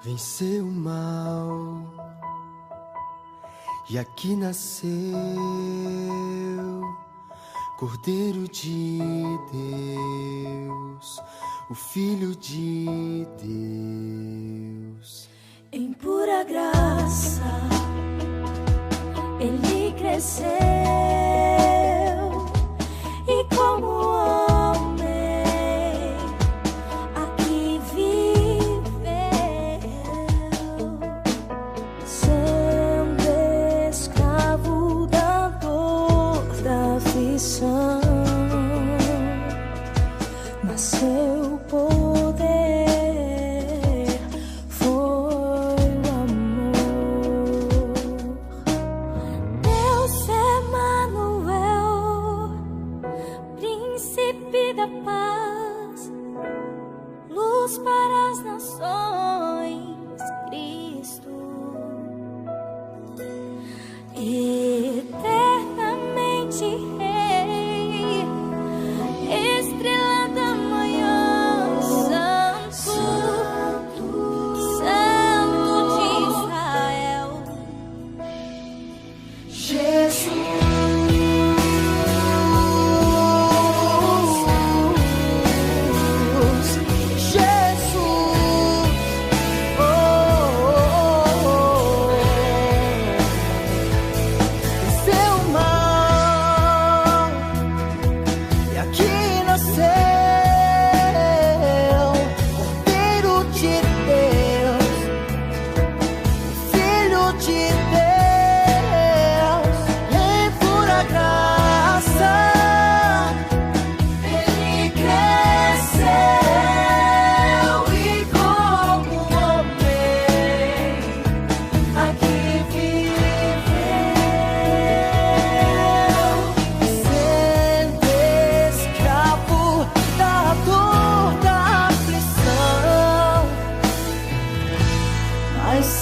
venceu o mal e aqui nasceu Cordeiro de Deus, o Filho de Deus. Em pura graça ele cresceu e como homem aqui viveu, sendo escravo da dor, da aflição, mas seu poder foi o amor. Deus Emanuel, príncipe da paz, luz para as nações, Cristo, eternamente Rei, estrela da manhã, Santo, Santo de Israel, Jesus.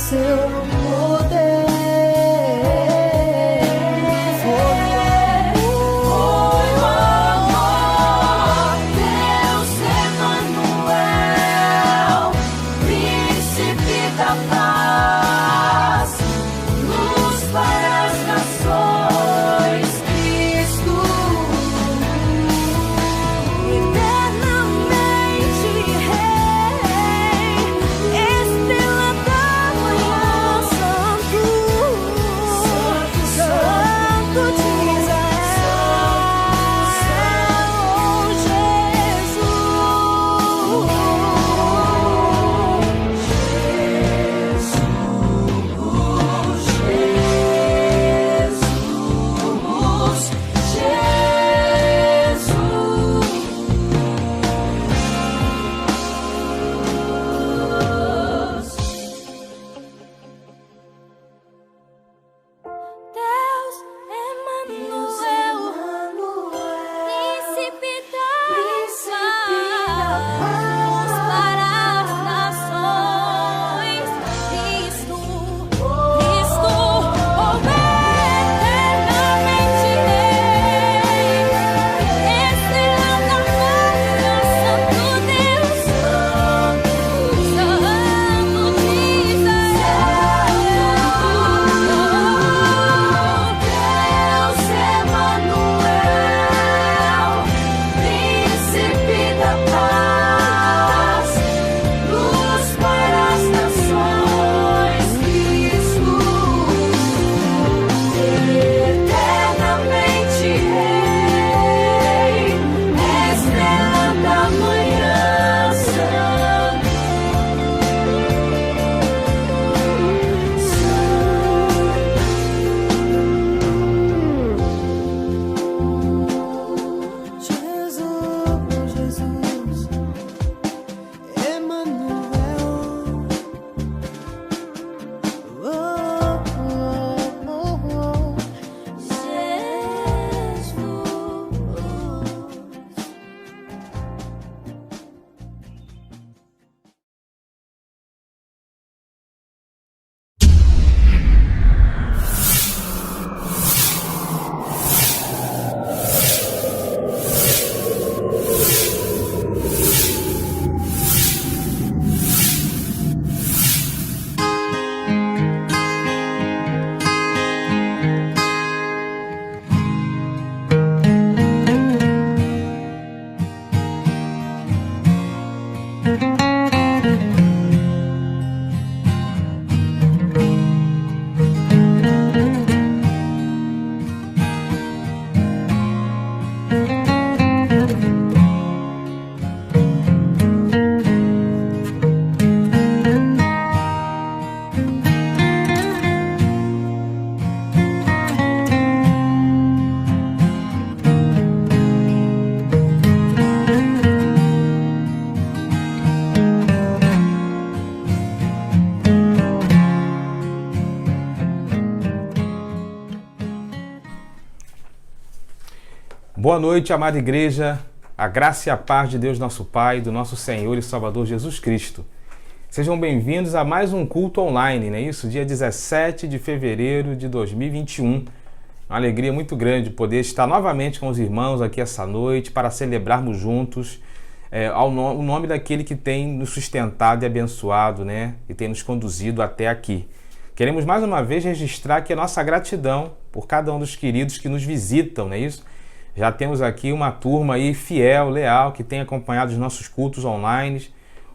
Seu poder foi o amor. Deus Emanuel, príncipe da paz, luz para as nações, Cristo, eternamente Rei, estrela da Boa noite, amada igreja, a graça e a paz de Deus nosso Pai, do nosso Senhor e Salvador Jesus Cristo. Sejam bem-vindos a mais um culto online, não é isso? Dia 17 de fevereiro de 2021. Uma alegria muito grande poder estar novamente com os irmãos aqui essa noite para celebrarmos juntos o nome daquele que tem nos sustentado e abençoado, né? E tem nos conduzido até aqui. Queremos mais uma vez registrar aqui a nossa gratidão por cada um dos queridos que nos visitam, não é isso? Já temos aqui uma turma aí fiel, leal, que tem acompanhado os nossos cultos online.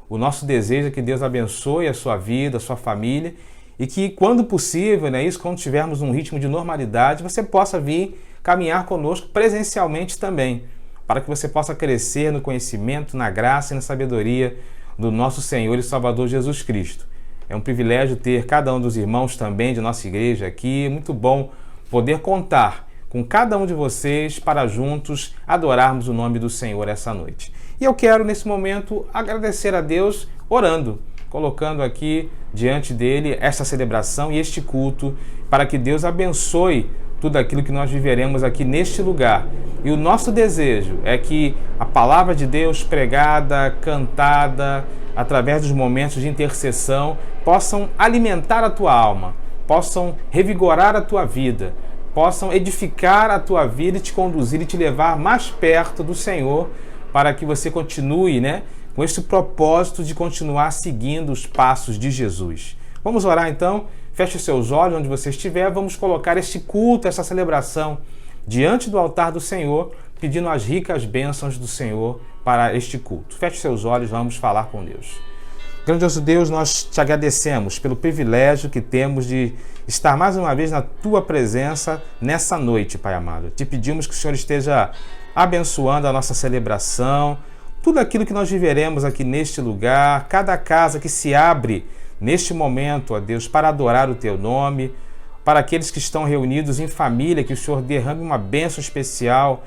O nosso desejo é que Deus abençoe a sua vida, a sua família e que, quando possível, né, quando tivermos um ritmo de normalidade, você possa vir caminhar conosco presencialmente também, para que você possa crescer no conhecimento, na graça e na sabedoria do nosso Senhor e Salvador Jesus Cristo. É um privilégio ter cada um dos irmãos também de nossa igreja aqui. É muito bom poder contar com cada um de vocês para juntos adorarmos o nome do Senhor essa noite. E eu quero, nesse momento, agradecer a Deus orando, colocando aqui diante dele essa celebração e este culto, para que Deus abençoe tudo aquilo que nós viveremos aqui neste lugar. E o nosso desejo é que a palavra de Deus pregada, cantada, através dos momentos de intercessão, possam alimentar a tua alma, possam revigorar a tua vida, possam edificar a tua vida e te conduzir e te levar mais perto do Senhor, para que você continue, né, com esse propósito de continuar seguindo os passos de Jesus. Vamos orar então? Feche os seus olhos onde você estiver. Vamos colocar este culto, essa celebração diante do altar do Senhor, pedindo as ricas bênçãos do Senhor para este culto. Feche os seus olhos, vamos falar com Deus. Grandioso Deus, nós te agradecemos pelo privilégio que temos de estar mais uma vez na tua presença nessa noite, Pai amado. Te pedimos que o Senhor esteja abençoando a nossa celebração, tudo aquilo que nós viveremos aqui neste lugar, cada casa que se abre neste momento, ó Deus, para adorar o teu nome, para aqueles que estão reunidos em família, que o Senhor derrame uma bênção especial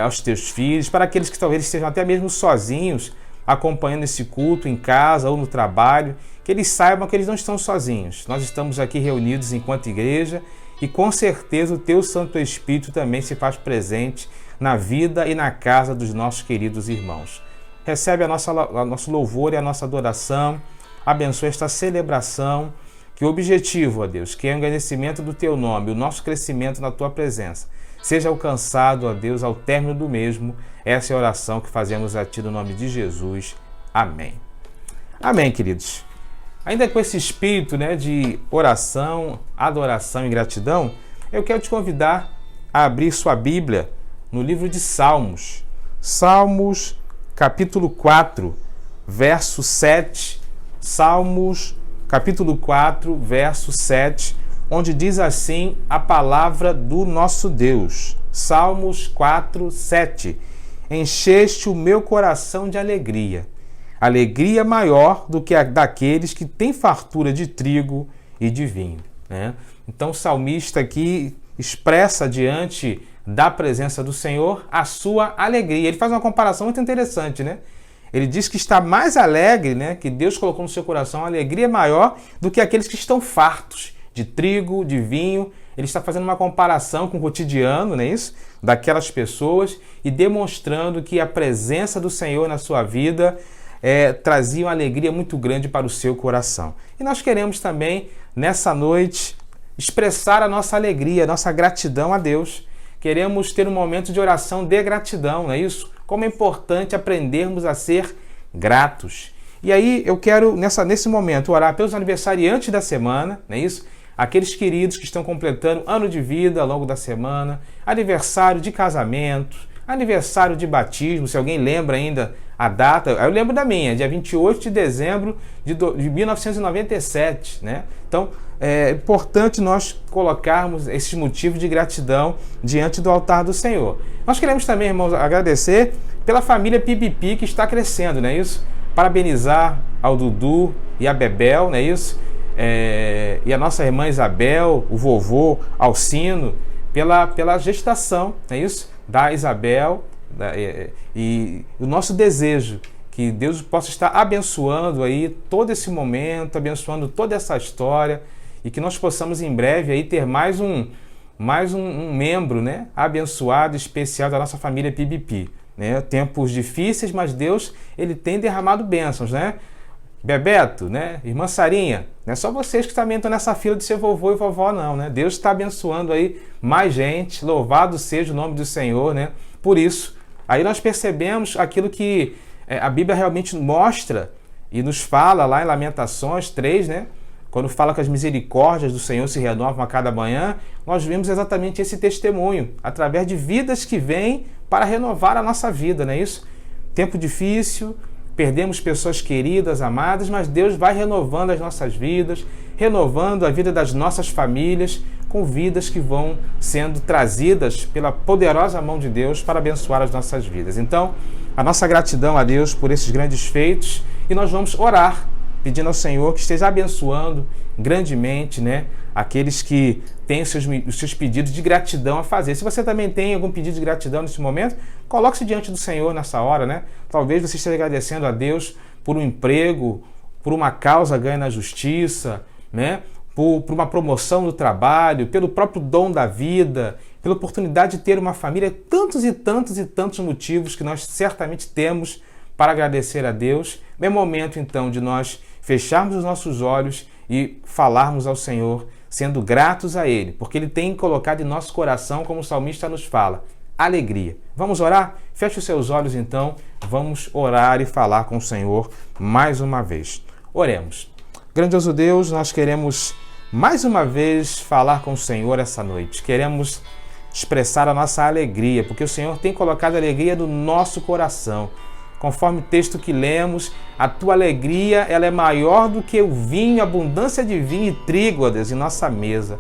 aos teus filhos, para aqueles que talvez estejam até mesmo sozinhos, acompanhando esse culto em casa ou no trabalho, que eles saibam que eles não estão sozinhos. Nós estamos aqui reunidos enquanto igreja e com certeza o teu Santo Espírito também se faz presente na vida e na casa dos nossos queridos irmãos. Recebe o nosso louvor e a nossa adoração, abençoa esta celebração, que o objetivo, ó Deus, que é o engrandecimento do teu nome, o nosso crescimento na tua presença, seja alcançado, ó Deus, ao término do mesmo. Essa é a oração que fazemos a ti no nome de Jesus. Amém. Amém, queridos. Ainda com esse espírito, né, de oração, adoração e gratidão, eu quero te convidar a abrir sua Bíblia no livro de Salmos. Salmos, capítulo 4, verso 7. Salmos, capítulo 4, verso 7, onde diz assim a palavra do nosso Deus. Salmos 4, 7. Encheste o meu coração de alegria, alegria maior do que a daqueles que têm fartura de trigo e de vinho. Né? Então o salmista aqui expressa diante da presença do Senhor a sua alegria. Ele faz uma comparação muito interessante, né? Ele diz que está mais alegre, né, que Deus colocou no seu coração uma alegria maior do que aqueles que estão fartos de trigo, de vinho. Ele está fazendo uma comparação com o cotidiano, não é isso? Daquelas pessoas e demonstrando que a presença do Senhor na sua vida trazia uma alegria muito grande para o seu coração. E nós queremos também, nessa noite, expressar a nossa alegria, a nossa gratidão a Deus. Queremos ter um momento de oração de gratidão, não é isso? Como é importante aprendermos a ser gratos. E aí eu quero, nesse momento, orar pelos aniversariantes da semana, não é isso? Aqueles queridos que estão completando ano de vida ao longo da semana, aniversário de casamento, aniversário de batismo, se alguém lembra ainda a data, eu lembro da minha, dia 28 de dezembro de 1997, né? Então, é importante nós colocarmos esses motivos de gratidão diante do altar do Senhor. Nós queremos também, irmãos, agradecer pela família Pipipi que está crescendo, não é isso? Parabenizar ao Dudu e a Bebel, não é isso? E a nossa irmã Isabel, o vovô Alcino, pela gestação, não é isso? Da Isabel, e o nosso desejo que Deus possa estar abençoando aí todo esse momento, abençoando toda essa história, e que nós possamos em breve aí ter mais mais um membro, né, abençoado, especial da nossa família PIBP. Né? Tempos difíceis, mas Deus ele tem derramado bênçãos, né? Bebeto, né? Irmã Sarinha, não é só vocês que também estão nessa fila de ser vovô e vovó, não, né? Deus está abençoando aí mais gente, louvado seja o nome do Senhor, né? Por isso, aí nós percebemos aquilo que a Bíblia realmente mostra e nos fala lá em Lamentações 3, né? Quando fala que as misericórdias do Senhor se renovam a cada manhã, nós vimos exatamente esse testemunho, através de vidas que vêm para renovar a nossa vida, não é isso? Tempo difícil, perdemos pessoas queridas, amadas, mas Deus vai renovando as nossas vidas, renovando a vida das nossas famílias, com vidas que vão sendo trazidas pela poderosa mão de Deus para abençoar as nossas vidas. Então, a nossa gratidão a Deus por esses grandes feitos, e nós vamos orar, pedindo ao Senhor que esteja abençoando grandemente, né, aqueles que têm os seus pedidos de gratidão a fazer. Se você também tem algum pedido de gratidão nesse momento, coloque-se diante do Senhor nessa hora, né? Talvez você esteja agradecendo a Deus por um emprego, por uma causa ganha na justiça, né? Por uma promoção no trabalho, pelo próprio dom da vida, pela oportunidade de ter uma família, tantos e tantos e tantos motivos que nós certamente temos para agradecer a Deus. É momento, então, de nós fecharmos os nossos olhos e falarmos ao Senhor, sendo gratos a Ele, porque Ele tem colocado em nosso coração, como o salmista nos fala, alegria. Vamos orar? Feche os seus olhos, então. Vamos orar e falar com o Senhor mais uma vez. Oremos. Grandioso Deus, nós queremos mais uma vez falar com o Senhor essa noite. Queremos expressar a nossa alegria, porque o Senhor tem colocado alegria no nosso coração. Conforme o texto que lemos, a tua alegria ela é maior do que o vinho, a abundância de vinho e trigo, ó Deus, em nossa mesa.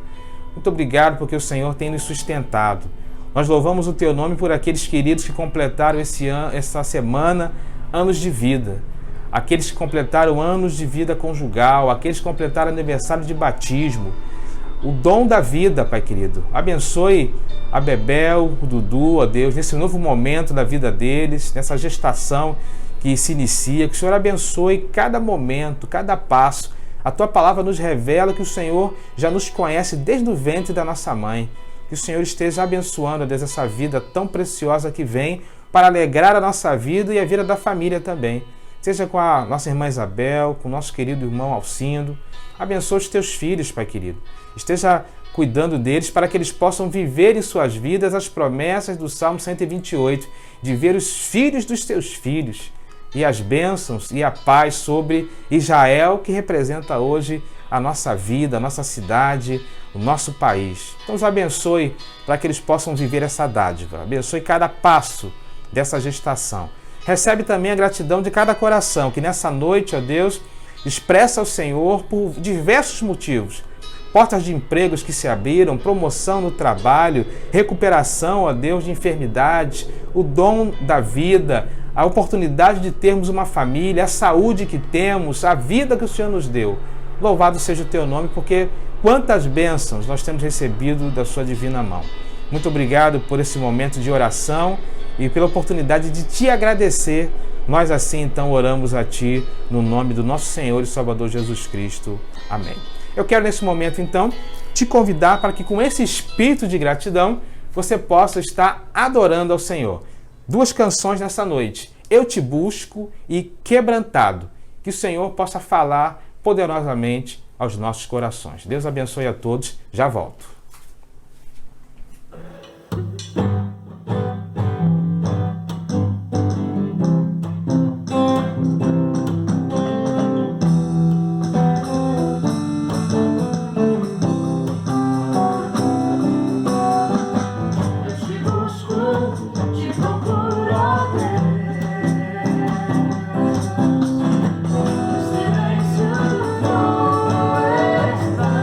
Muito obrigado porque o Senhor tem nos sustentado. Nós louvamos o teu nome por aqueles queridos que completaram essa semana anos de vida. Aqueles que completaram anos de vida conjugal, aqueles que completaram aniversário de batismo. O dom da vida, Pai querido. Abençoe a Bebel, o Dudu, ó Deus, nesse novo momento da vida deles, nessa gestação que se inicia. Que o Senhor abençoe cada momento, cada passo. A Tua palavra nos revela que o Senhor já nos conhece desde o ventre da nossa mãe. Que o Senhor esteja abençoando, ó Deus, essa vida tão preciosa que vem para alegrar a nossa vida e a vida da família também. Seja com a nossa irmã Isabel, com o nosso querido irmão Alcindo. Abençoa os teus filhos, Pai querido. Esteja cuidando deles para que eles possam viver em suas vidas as promessas do Salmo 128, de ver os filhos dos teus filhos e as bênçãos e a paz sobre Israel, que representa hoje a nossa vida, a nossa cidade, o nosso país. Então os abençoe para que eles possam viver essa dádiva. Abençoe cada passo dessa gestação. Recebe também a gratidão de cada coração que nessa noite, ó Deus, expressa ao Senhor por diversos motivos. Portas de empregos que se abriram, promoção no trabalho, recuperação, ó Deus, de enfermidades, o dom da vida, a oportunidade de termos uma família, a saúde que temos, a vida que o Senhor nos deu. Louvado seja o teu nome, porque quantas bênçãos nós temos recebido da sua divina mão. Muito obrigado por esse momento de oração e pela oportunidade de te agradecer. Nós assim então oramos a ti no nome do nosso Senhor e Salvador Jesus Cristo. Amém. Eu quero nesse momento então te convidar para que com esse espírito de gratidão você possa estar adorando ao Senhor. Duas canções nessa noite, Eu Te Busco e Quebrantado. Que o Senhor possa falar poderosamente aos nossos corações. Deus abençoe a todos. Já volto. Silêncio não está.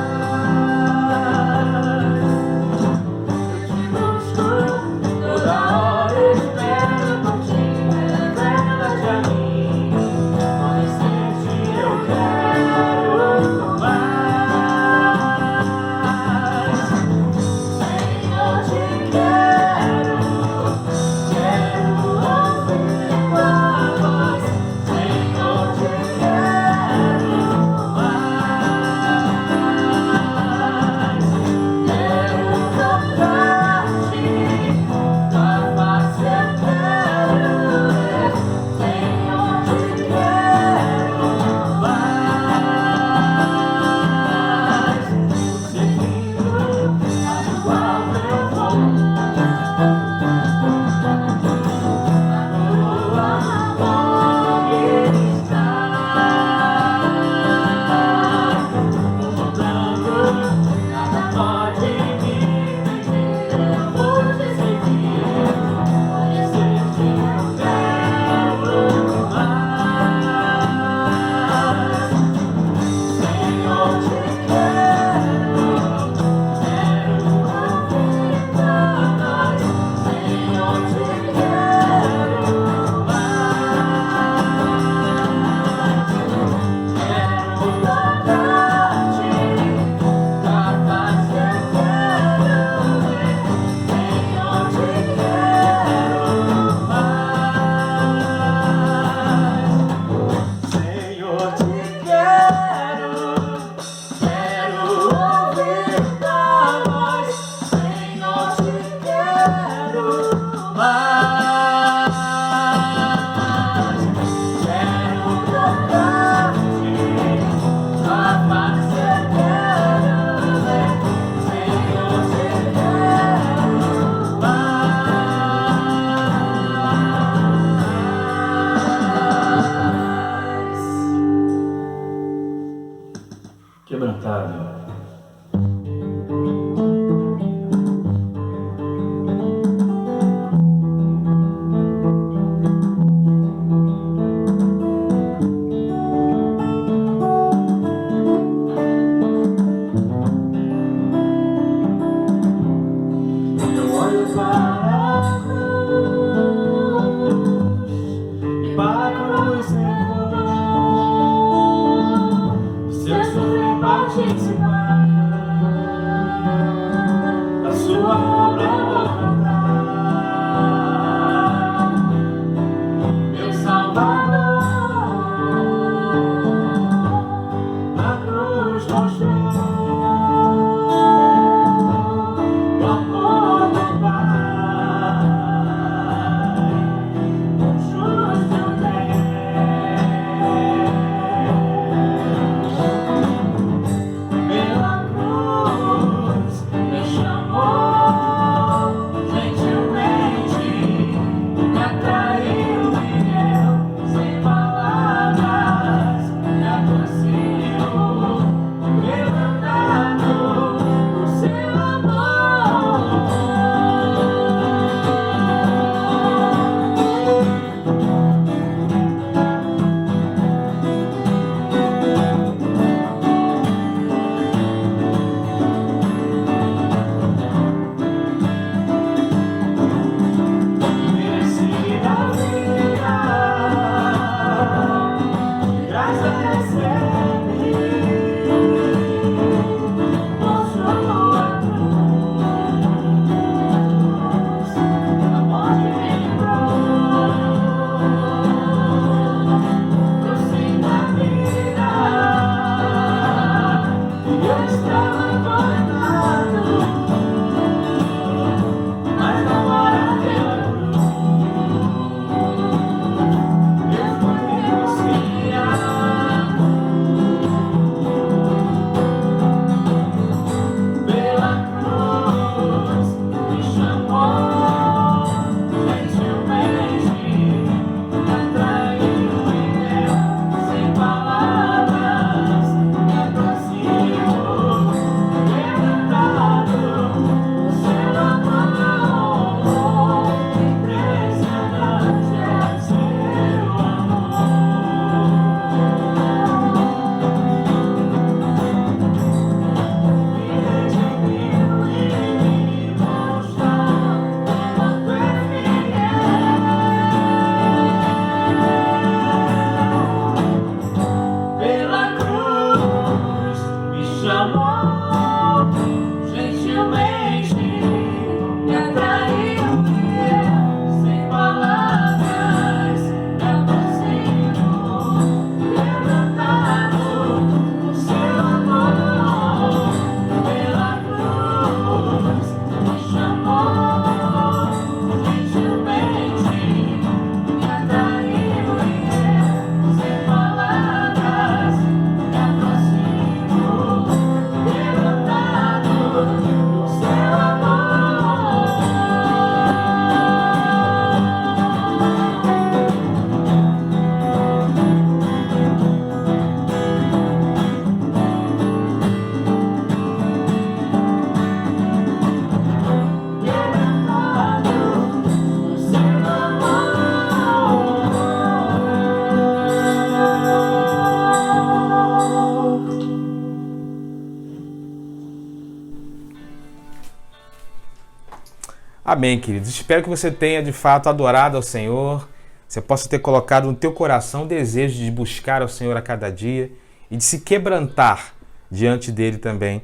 Amém, queridos. Espero que você tenha de fato adorado ao Senhor, você possa ter colocado no teu coração o desejo de buscar ao Senhor a cada dia e de se quebrantar diante dele também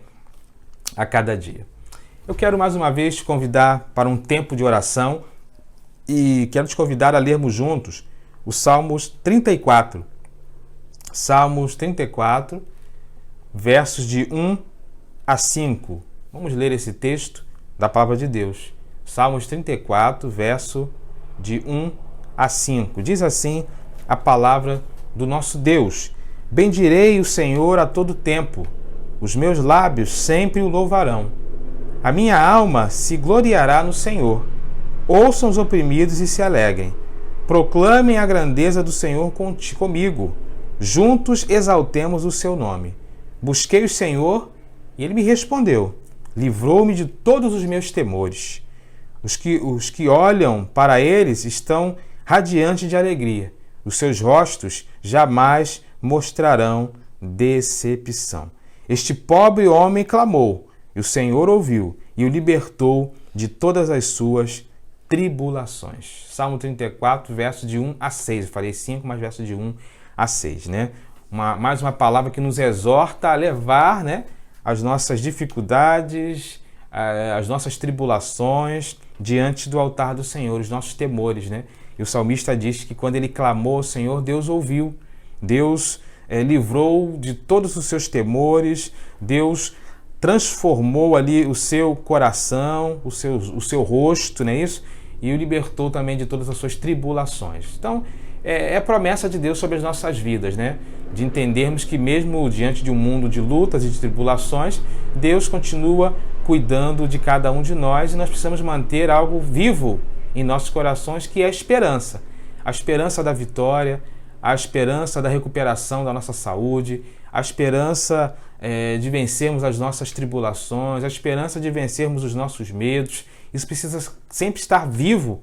a cada dia. Eu quero mais uma vez te convidar para um tempo de oração e quero te convidar a lermos juntos os Salmos 34. Salmos 34, versos de 1 a 5. Vamos ler esse texto da palavra de Deus. Salmos 34, verso de 1 a 5. Diz assim a palavra do nosso Deus: Bendirei o Senhor a todo tempo, os meus lábios sempre o louvarão. A minha alma se gloriará no Senhor. Ouçam os oprimidos e se alegrem. Proclamem a grandeza do Senhor comigo. Juntos exaltemos o seu nome. Busquei o Senhor E ele me respondeu: livrou-me de todos os meus temores. Os que olham para eles estão radiantes de alegria. Os seus rostos jamais mostrarão decepção. Este pobre homem clamou, e o Senhor ouviu e o libertou de todas as suas tribulações. Salmo 34, verso de 1 a 6. Eu falei 5, mas verso de 1 a 6, né? Mais uma palavra que nos exorta a levar, né, as nossas dificuldades, as nossas tribulações diante do altar do Senhor, os nossos temores, né? E o salmista diz que quando ele clamou ao Senhor, Deus ouviu. Deus livrou de todos os seus temores. Deus transformou ali o seu coração, o seu rosto, não é isso? E o libertou também de todas as suas tribulações. Então, é a promessa de Deus sobre as nossas vidas, né? De entendermos que mesmo diante de um mundo de lutas e de tribulações, Deus continua cuidando de cada um de nós e nós precisamos manter algo vivo em nossos corações, que é a esperança. A esperança da vitória, a esperança da recuperação da nossa saúde, a esperança de vencermos as nossas tribulações, a esperança de vencermos os nossos medos. Isso precisa sempre estar vivo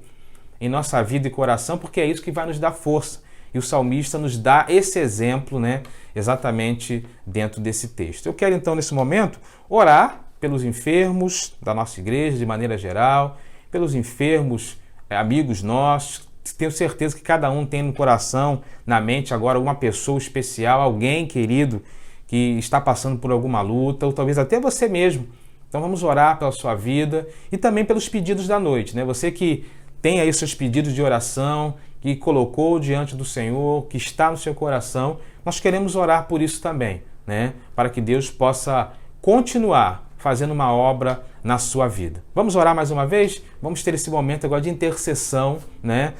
em nossa vida e coração, porque é isso que vai nos dar força. E o salmista nos dá esse exemplo, né, exatamente dentro desse texto. Eu quero então, nesse momento, orar pelos enfermos da nossa igreja, de maneira geral, pelos enfermos, amigos nossos. Tenho certeza que cada um tem no coração, na mente agora, uma pessoa especial, alguém querido que está passando por alguma luta, ou talvez até você mesmo. Então vamos orar pela sua vida e também pelos pedidos da noite, né? Você que tem aí seus pedidos de oração, que colocou diante do Senhor, que está no seu coração, nós queremos orar por isso também, né? Para que Deus possa continuar fazendo uma obra na sua vida. Vamos orar mais uma vez? Vamos ter esse momento agora de intercessão, né?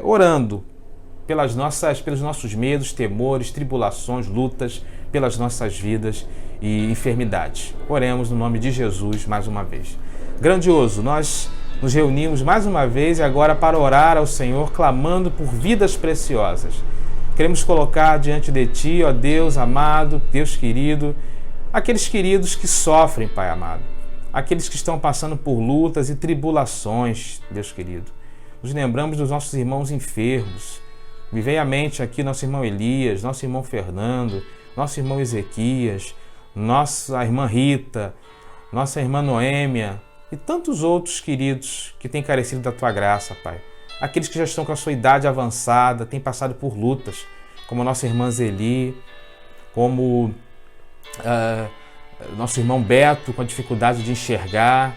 Orando pelos nossos medos, temores, tribulações, lutas, pelas nossas vidas e enfermidades. Oremos no nome de Jesus mais uma vez. Grandioso, nós nos reunimos mais uma vez e agora para orar ao Senhor, clamando por vidas preciosas. Queremos colocar diante de Ti, ó Deus amado, Deus querido, aqueles queridos que sofrem, Pai amado, aqueles que estão passando por lutas e tribulações, Deus querido. Nos lembramos dos nossos irmãos enfermos. Me vem à mente aqui nosso irmão Elias, nosso irmão Fernando, nosso irmão Ezequias, nossa irmã Rita, nossa irmã Noêmia, e tantos outros queridos que têm carecido da Tua graça, Pai. Aqueles que já estão com a sua idade avançada, têm passado por lutas, como a nossa irmã Zeli, como nosso irmão Beto, com a dificuldade de enxergar.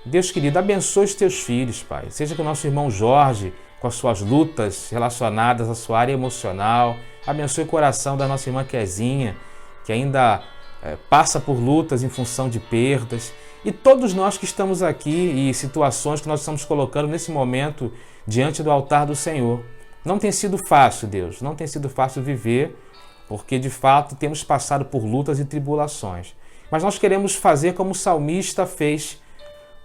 Deus querido, abençoe os Teus filhos, Pai. Seja com o nosso irmão Jorge, com as suas lutas relacionadas à sua área emocional. Abençoe o coração da nossa irmã Kezinha, que ainda passa por lutas em função de perdas. E todos nós que estamos aqui e situações que nós estamos colocando nesse momento diante do altar do Senhor. Não tem sido fácil, Deus, não tem sido fácil viver, porque de fato temos passado por lutas e tribulações. Mas nós queremos fazer como o salmista fez,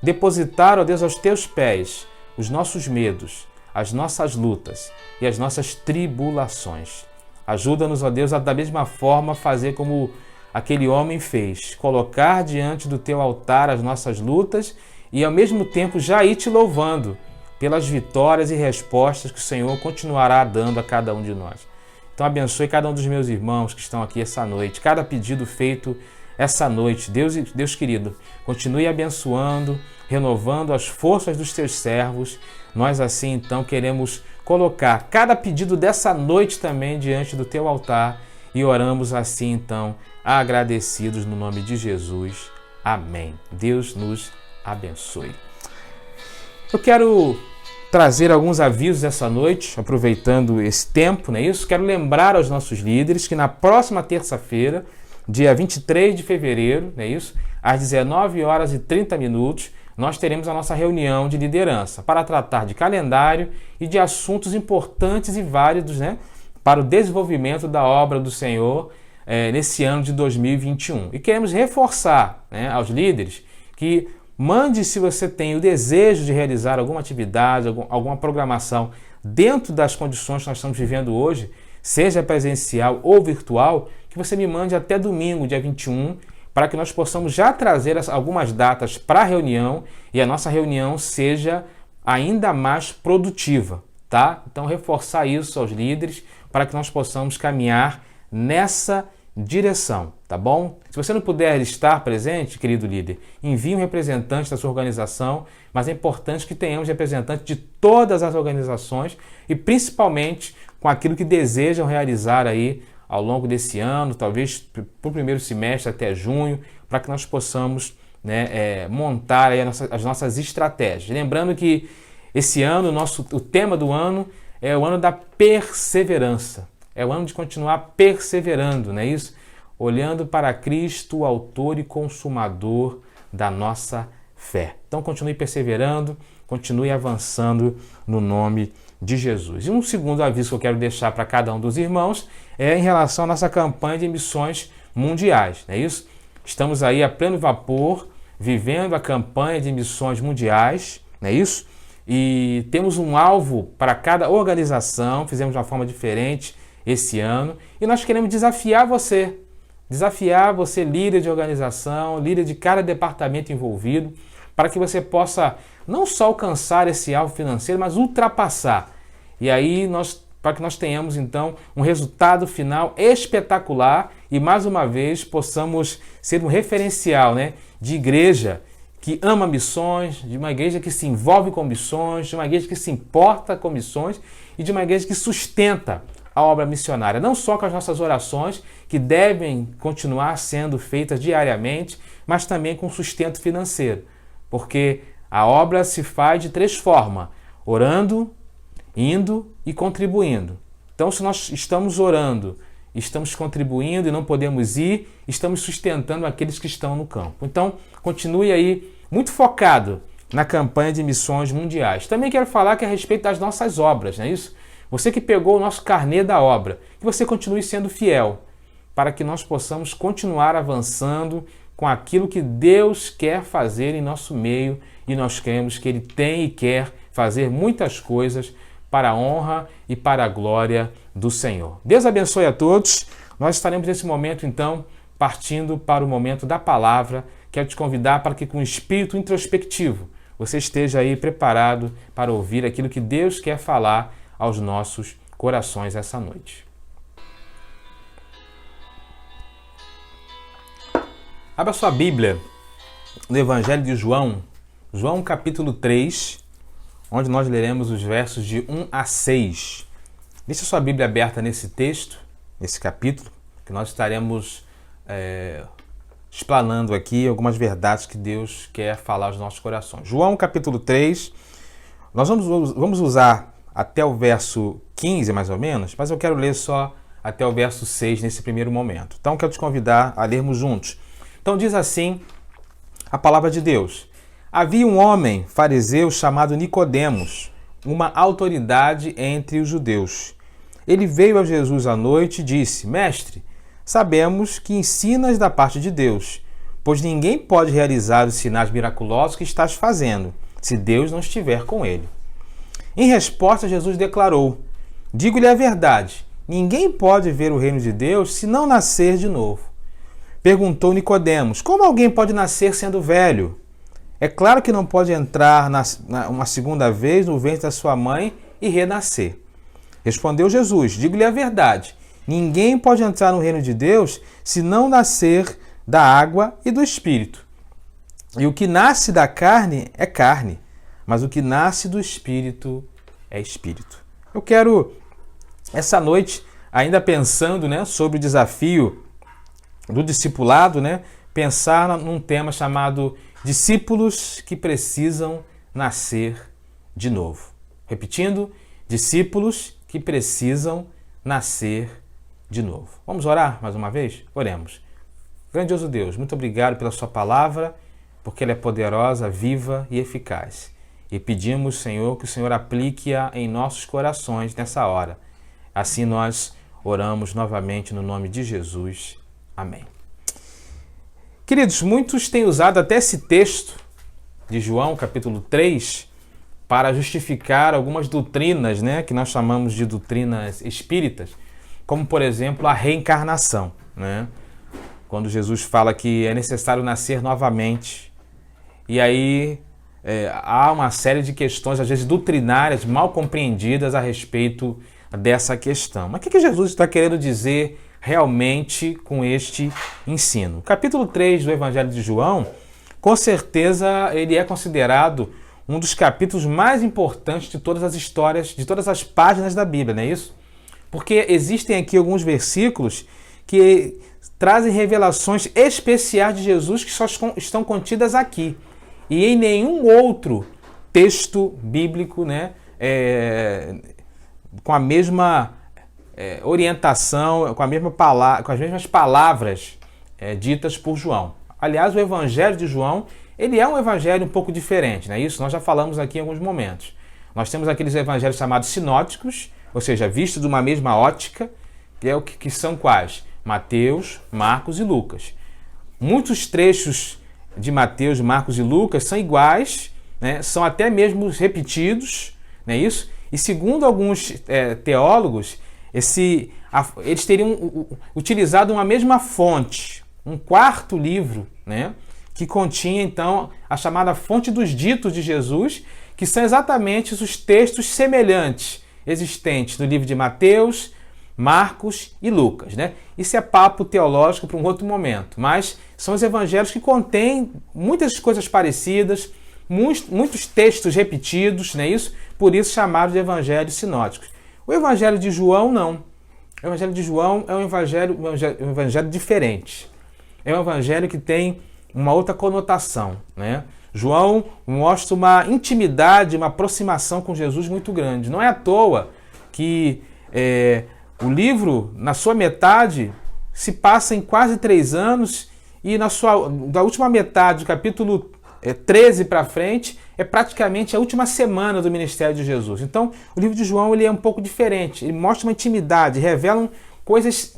depositar, ó Deus, aos Teus pés os nossos medos, as nossas lutas e as nossas tribulações. Ajuda-nos, ó Deus, a da mesma forma fazer como aquele homem fez, colocar diante do Teu altar as nossas lutas e ao mesmo tempo já ir Te louvando pelas vitórias e respostas que o Senhor continuará dando a cada um de nós. Então abençoe cada um dos meus irmãos que estão aqui essa noite, cada pedido feito essa noite. Deus querido, continue abençoando, renovando as forças dos Teus servos. Nós assim então queremos colocar cada pedido dessa noite também diante do Teu altar e oramos assim então, agradecidos no nome de Jesus. Amém. Deus nos abençoe. Eu quero trazer alguns avisos essa noite, aproveitando esse tempo, não é isso? Quero lembrar aos nossos líderes que na próxima terça-feira, dia 23 de fevereiro, não é isso? Às 19h30, nós teremos a nossa reunião de liderança para tratar de calendário e de assuntos importantes e válidos, né, para o desenvolvimento da obra do Senhor nesse ano de 2021. E queremos reforçar, né, aos líderes que mande, se você tem o desejo de realizar alguma atividade, alguma programação dentro das condições que nós estamos vivendo hoje, seja presencial ou virtual, que você me mande até domingo, dia 21, para que nós possamos já trazer algumas datas para a reunião e a nossa reunião seja ainda mais produtiva, tá? Então, reforçar isso aos líderes para que nós possamos caminhar nessa direção, tá bom? Se você não puder estar presente, querido líder, envie um representante da sua organização, mas é importante que tenhamos representantes de todas as organizações e principalmente com aquilo que desejam realizar aí ao longo desse ano, talvez para o primeiro semestre até junho, para que nós possamos, né, montar aí as nossas estratégias. Lembrando que esse ano, o tema do ano é o ano da perseverança. É o ano de continuar perseverando, não é isso? Olhando para Cristo, o autor e consumador da nossa fé. Então continue perseverando, continue avançando no nome de Jesus. E um segundo aviso que eu quero deixar para cada um dos irmãos é em relação à nossa campanha de missões mundiais, não é isso? Estamos aí a pleno vapor, vivendo a campanha de missões mundiais, não é isso? E temos um alvo para cada organização, fizemos de uma forma diferente esse ano, e nós queremos desafiar você, líder de organização, líder de cada departamento envolvido, para que você possa não só alcançar esse alvo financeiro, mas ultrapassar. E aí, para que nós tenhamos então um resultado final espetacular e mais uma vez possamos ser um referencial, né, de igreja que ama missões, de uma igreja que se envolve com missões, de uma igreja que se importa com missões e de uma igreja que sustenta a obra missionária, não só com as nossas orações, que devem continuar sendo feitas diariamente, mas também com sustento financeiro, porque a obra se faz de 3 formas: orando, indo e contribuindo. Então, se nós estamos orando, estamos contribuindo e não podemos ir, estamos sustentando aqueles que estão no campo. Então, continue aí muito focado na campanha de missões mundiais. Também quero falar que a respeito das nossas obras, não é isso? Você que pegou o nosso carnê da obra, que você continue sendo fiel, para que nós possamos continuar avançando com aquilo que Deus quer fazer em nosso meio, e nós cremos que Ele tem e quer fazer muitas coisas para a honra e para a glória do Senhor. Deus abençoe a todos. Nós estaremos nesse momento, então, partindo para o momento da palavra. Quero te convidar para que com espírito introspectivo você esteja aí preparado para ouvir aquilo que Deus quer falar aos nossos corações essa noite. Abra sua Bíblia no Evangelho de João, João capítulo 3, onde nós leremos os versos de 1 a 6. Deixe sua Bíblia aberta nesse texto, nesse capítulo, que nós estaremos explanando aqui algumas verdades que Deus quer falar aos nossos corações. João capítulo 3, nós vamos usar até o verso 15, mais ou menos, mas eu quero ler só até o verso 6 nesse primeiro momento. Então, quero te convidar a lermos juntos. Então, diz assim a palavra de Deus: havia um homem fariseu chamado Nicodemos, uma autoridade entre os judeus. Ele veio a Jesus à noite e disse: Mestre, sabemos que ensinas da parte de Deus, pois ninguém pode realizar os sinais miraculosos que estás fazendo, se Deus não estiver com ele. Em resposta, Jesus declarou: digo-lhe a verdade, ninguém pode ver o reino de Deus se não nascer de novo. Perguntou Nicodemos: como alguém pode nascer sendo velho? É claro que não pode entrar uma segunda vez no ventre da sua mãe e renascer. Respondeu Jesus: digo-lhe a verdade, ninguém pode entrar no reino de Deus se não nascer da água e do Espírito. E o que nasce da carne é carne, mas o que nasce do Espírito é Espírito. Eu quero, essa noite, ainda pensando, né, sobre o desafio do discipulado, né, pensar num tema chamado discípulos que precisam nascer de novo. Repetindo, discípulos que precisam nascer de novo. Vamos orar mais uma vez? Oremos. Grandioso Deus, muito obrigado pela sua palavra, porque ela é poderosa, viva e eficaz. E pedimos, Senhor, que o Senhor aplique-a em nossos corações nessa hora. Assim nós oramos novamente no nome de Jesus. Amém. Queridos, muitos têm usado até esse texto de João, capítulo 3, para justificar algumas doutrinas, né, que nós chamamos de doutrinas espíritas, como, por exemplo, a reencarnação, né? quando Jesus fala que é necessário nascer novamente. E aí há uma série de questões, às vezes doutrinárias, mal compreendidas a respeito dessa questão. Mas o que Jesus está querendo dizer realmente com este ensino? O capítulo 3 do Evangelho de João, com certeza, ele é considerado um dos capítulos mais importantes de todas as histórias, de todas as páginas da Bíblia, não é isso? Porque existem aqui alguns versículos que trazem revelações especiais de Jesus que só estão contidas aqui. E em nenhum outro texto bíblico, né, com a mesma orientação, com as mesmas palavras ditas por João. Aliás, o Evangelho de João, ele é um evangelho um pouco diferente, não é isso? Nós já falamos aqui em alguns momentos. Nós temos aqueles evangelhos chamados sinóticos, ou seja, vistos de uma mesma ótica, que são quais? Mateus, Marcos e Lucas. Muitos trechos de Mateus, Marcos e Lucas são iguais, né? São até mesmo repetidos, não é isso? E segundo alguns teólogos, eles teriam utilizado uma mesma fonte, um quarto livro, né? Que continha então a chamada fonte dos ditos de Jesus, que são exatamente os textos semelhantes existentes no livro de Mateus, Marcos e Lucas, né? Isso é papo teológico para um outro momento, mas são os evangelhos que contêm muitas coisas parecidas, muitos textos repetidos, não é isso? Por isso chamados de evangelhos sinóticos. O evangelho de João não. O evangelho de João é um evangelho diferente. É um evangelho que tem uma outra conotação, né? João mostra uma intimidade, uma aproximação com Jesus muito grande. Não é à toa que o livro, na sua metade, se passa em quase 3 anos e da última metade, do capítulo 13 para frente, é praticamente a última semana do ministério de Jesus. Então, o livro de João ele é um pouco diferente. Ele mostra uma intimidade, revela coisas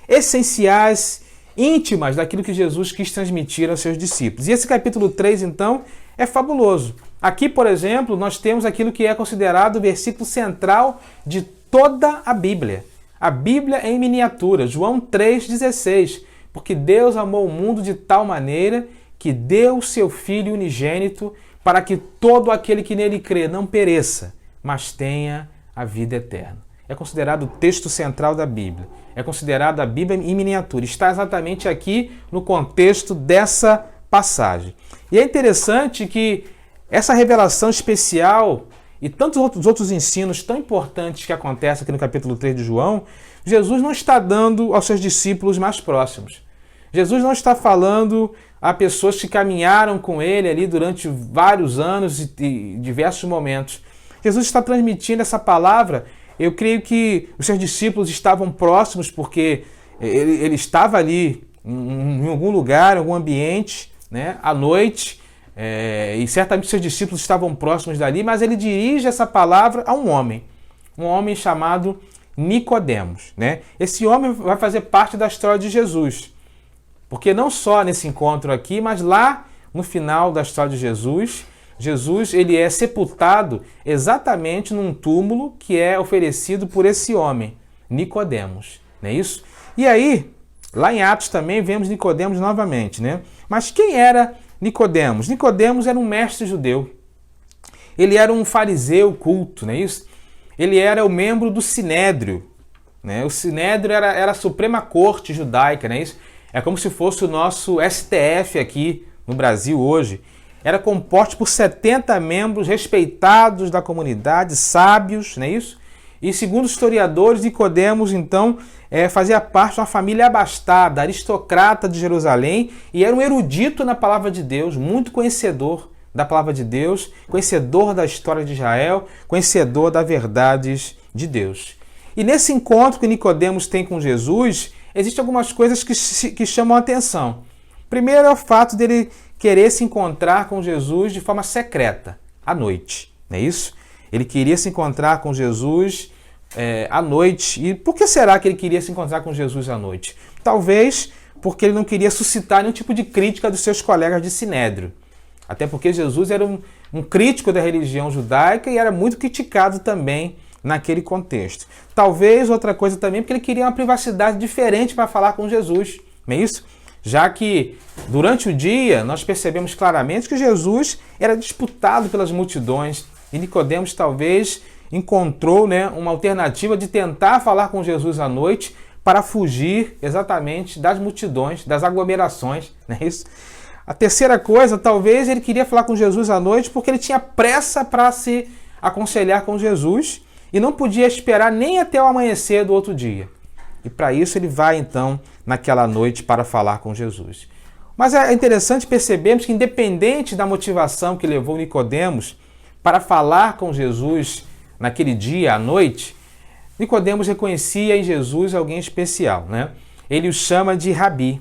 essenciais, íntimas daquilo que Jesus quis transmitir aos seus discípulos. E esse capítulo 3, então, é fabuloso. Aqui, por exemplo, nós temos aquilo que é considerado o versículo central de toda a Bíblia. A Bíblia em miniatura, João 3,16. Porque Deus amou o mundo de tal maneira que deu o seu Filho unigênito para que todo aquele que nele crê não pereça, mas tenha a vida eterna. É considerado o texto central da Bíblia. É considerado a Bíblia em miniatura. Está exatamente aqui no contexto dessa passagem. E é interessante que essa revelação especial e tantos outros ensinos tão importantes que acontecem aqui no capítulo 3 de João, Jesus não está dando aos seus discípulos mais próximos. Jesus não está falando a pessoas que caminharam com ele ali durante vários anos e diversos momentos. Jesus está transmitindo essa palavra. Eu creio que os seus discípulos estavam próximos porque ele estava ali em algum lugar, em algum ambiente, né, à noite, e certamente seus discípulos estavam próximos dali, mas ele dirige essa palavra a um homem chamado Nicodemos, né? Esse homem vai fazer parte da história de Jesus, porque não só nesse encontro aqui, mas lá no final da história de Jesus, ele é sepultado exatamente num túmulo que é oferecido por esse homem, Nicodemos, não é isso? E aí, lá em Atos também vemos Nicodemos novamente, né? Mas quem era Nicodemos? Nicodemos era um mestre judeu. Ele era um fariseu culto, não é isso? Ele era o membro do Sinédrio, né? O Sinédrio era a Suprema Corte Judaica, não é isso? É como se fosse o nosso STF aqui no Brasil hoje. Era composto por 70 membros respeitados da comunidade, sábios, não é isso? E segundo os historiadores, Nicodemos, então, fazia parte de uma família abastada, aristocrata de Jerusalém, e era um erudito na palavra de Deus, muito conhecedor da palavra de Deus, conhecedor da história de Israel, conhecedor das verdades de Deus. E nesse encontro que Nicodemos tem com Jesus, existem algumas coisas que chamam a atenção. Primeiro é o fato dele querer se encontrar com Jesus de forma secreta, à noite, não é isso? Ele queria se encontrar com Jesus à noite. E por que será que ele queria se encontrar com Jesus à noite? Talvez porque ele não queria suscitar nenhum tipo de crítica dos seus colegas de Sinédrio. Até porque Jesus era um crítico da religião judaica e era muito criticado também naquele contexto. Talvez outra coisa também porque ele queria uma privacidade diferente para falar com Jesus, não é isso? já que durante o dia nós percebemos claramente que Jesus era disputado pelas multidões e Nicodemos talvez encontrou, né, uma alternativa de tentar falar com Jesus à noite para fugir exatamente das multidões, das aglomerações, não é isso? A terceira coisa, talvez ele queria falar com Jesus à noite porque ele tinha pressa para se aconselhar com Jesus e não podia esperar nem até o amanhecer do outro dia. E para isso ele vai então naquela noite para falar com Jesus. Mas é interessante percebermos que independente da motivação que levou Nicodemos para falar com Jesus naquele dia à noite, Nicodemos reconhecia em Jesus alguém especial, né? Ele o chama de rabi,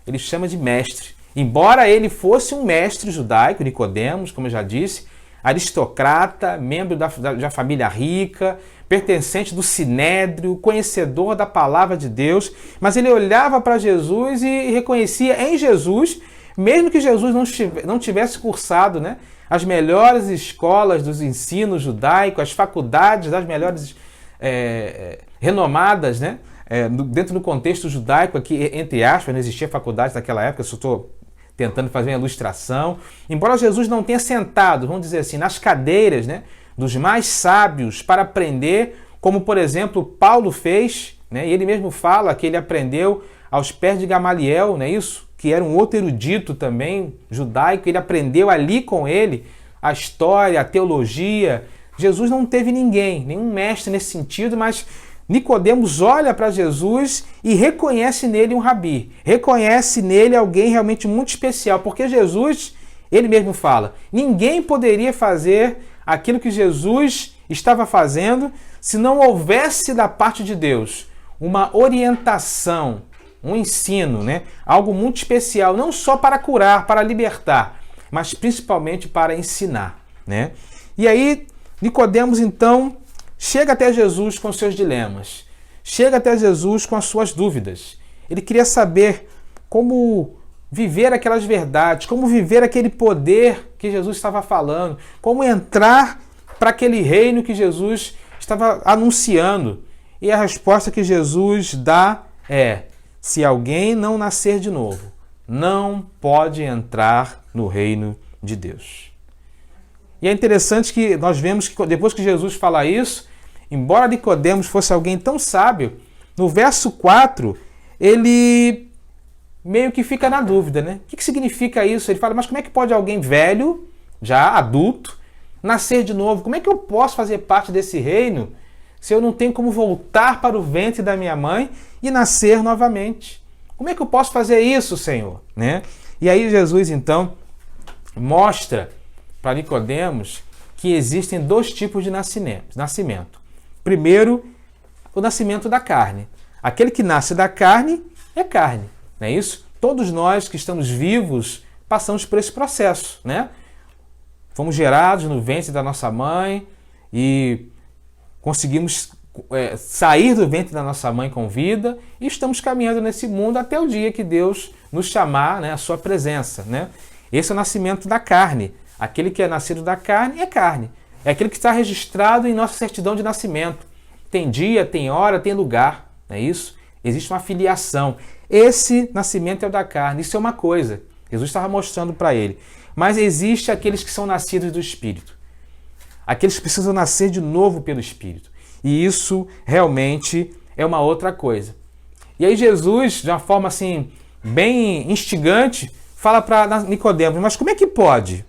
ele chama de mestre. Embora ele fosse um mestre judaico, Nicodemos, como eu já disse, aristocrata, membro da família rica, pertencente do Sinédrio, conhecedor da palavra de Deus, mas ele olhava para Jesus e reconhecia em Jesus, mesmo que Jesus não tivesse cursado, né, as melhores escolas dos ensinos judaicos, as faculdades das melhores renomadas, né, dentro do contexto judaico, aqui, entre aspas, não existia faculdade naquela época, eu só estou tentando fazer uma ilustração. Embora Jesus não tenha sentado, vamos dizer assim, nas cadeiras, né, dos mais sábios para aprender, como, por exemplo, Paulo fez, né, e ele mesmo fala que ele aprendeu aos pés de Gamaliel, não é isso? Que era um outro erudito também, judaico, ele aprendeu ali com ele a história, a teologia. Jesus não teve ninguém, nenhum mestre nesse sentido, mas Nicodemos olha para Jesus e reconhece nele um rabi, reconhece nele alguém realmente muito especial, porque Jesus, ele mesmo fala, ninguém poderia fazer aquilo que Jesus estava fazendo se não houvesse da parte de Deus uma orientação, um ensino, né? Algo muito especial, não só para curar, para libertar, mas principalmente para ensinar, né? E aí Nicodemos então chega até Jesus com seus dilemas, chega até Jesus com as suas dúvidas. Ele queria saber como viver aquelas verdades, como viver aquele poder que Jesus estava falando, como entrar para aquele reino que Jesus estava anunciando. E a resposta que Jesus dá é: se alguém não nascer de novo, não pode entrar no reino de Deus. E é interessante que nós vemos que depois que Jesus fala isso, embora Nicodemos fosse alguém tão sábio, no verso 4, ele meio que fica na dúvida, né? O que significa isso? Ele fala, mas como é que pode alguém velho, já adulto, nascer de novo? Como é que eu posso fazer parte desse reino se eu não tenho como voltar para o ventre da minha mãe e nascer novamente? Como é que eu posso fazer isso, Senhor? Né? E aí Jesus, então, mostra para Nicodemos que existem dois tipos de nascimento. Primeiro, o nascimento da carne. Aquele que nasce da carne é carne, não é isso? Todos nós que estamos vivos passamos por esse processo, né? Fomos gerados no ventre da nossa mãe e conseguimos sair do ventre da nossa mãe com vida e estamos caminhando nesse mundo até o dia que Deus nos chamar, né, a sua presença, né? Esse é o nascimento da carne. Aquele que é nascido da carne é carne. É aquele que está registrado em nossa certidão de nascimento. Tem dia, tem hora, tem lugar. Não é isso? Existe uma filiação. Esse nascimento é o da carne. Isso é uma coisa. Jesus estava mostrando para ele. Mas existe aqueles que são nascidos do Espírito. Aqueles que precisam nascer de novo pelo Espírito. E isso realmente é uma outra coisa. E aí Jesus, de uma forma assim, bem instigante, fala para Nicodemos, mas como é que pode?